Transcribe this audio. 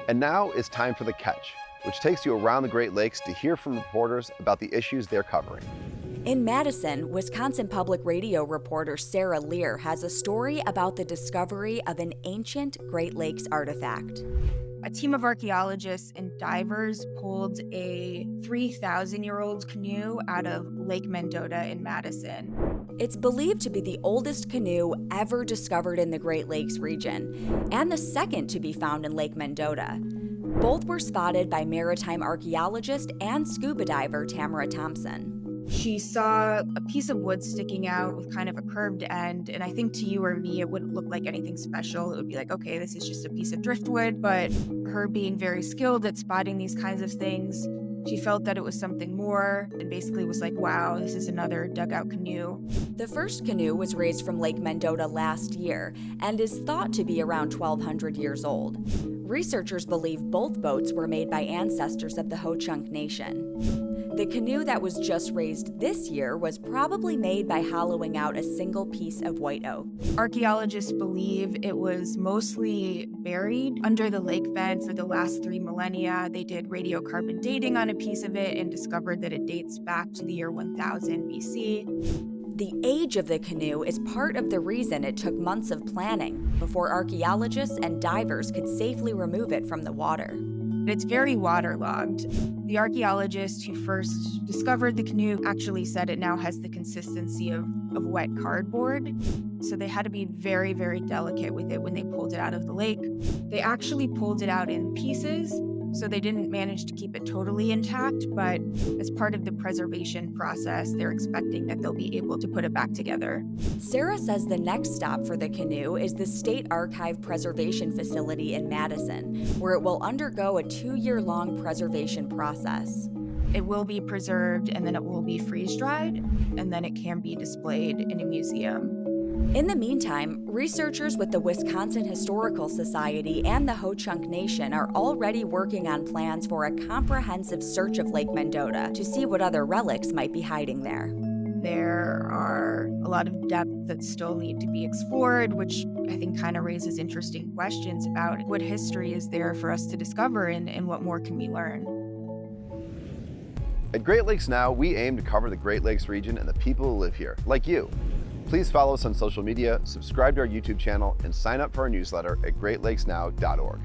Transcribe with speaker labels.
Speaker 1: And now it's time for The Catch, which takes you around the Great Lakes to hear from reporters about the issues they're covering.
Speaker 2: In Madison, Wisconsin Public Radio reporter Sarah Lear has a story about the discovery of an ancient Great Lakes artifact.
Speaker 3: A team of archaeologists and divers pulled a 3,000-year-old canoe out of Lake Mendota in Madison.
Speaker 2: It's believed to be the oldest canoe ever discovered in the Great Lakes region, and the second to be found in Lake Mendota. Both were spotted by maritime archaeologist and scuba diver Tamara Thompson.
Speaker 3: She saw a piece of wood sticking out with kind of a curved end, and I think to you or me, it wouldn't look like anything special. It would be like, okay, this is just a piece of driftwood, but her being very skilled at spotting these kinds of things, she felt that it was something more and basically was like, wow, this is another dugout canoe.
Speaker 2: The first canoe was raised from Lake Mendota last year and is thought to be around 1,200 years old. Researchers believe both boats were made by ancestors of the Ho-Chunk Nation. The canoe that was just raised this year was probably made by hollowing out a single piece of white oak.
Speaker 3: Archaeologists believe it was mostly buried under the lake bed for the last 3 millennia. They did radiocarbon dating on a piece of it and discovered that it dates back to the year 1000 BC.
Speaker 2: The age of the canoe is part of the reason it took months of planning before archaeologists and divers could safely remove it from the water.
Speaker 3: It's very waterlogged. The archaeologist who first discovered the canoe actually said it now has the consistency of wet cardboard. So they had to be very, very delicate with it when they pulled it out of the lake. They actually pulled it out in pieces, so they didn't manage to keep it totally intact, but as part of the preservation process, they're expecting that they'll be able to put it back together.
Speaker 2: Sarah says the next stop for the canoe is the State Archive Preservation Facility in Madison, where it will undergo a 2-year-long preservation process.
Speaker 3: It will be preserved, and then it will be freeze-dried, and then it can be displayed in a museum.
Speaker 2: In the meantime, researchers with the Wisconsin Historical Society and the Ho-Chunk Nation are already working on plans for a comprehensive search of Lake Mendota to see what other relics might be hiding there.
Speaker 3: There are a lot of depths that still need to be explored, which I think kind of raises interesting questions about what history is there for us to discover and what more can we learn.
Speaker 1: At Great Lakes Now, we aim to cover the Great Lakes region and the people who live here, like you. Please follow us on social media, subscribe to our YouTube channel, and sign up for our newsletter at greatlakesnow.org.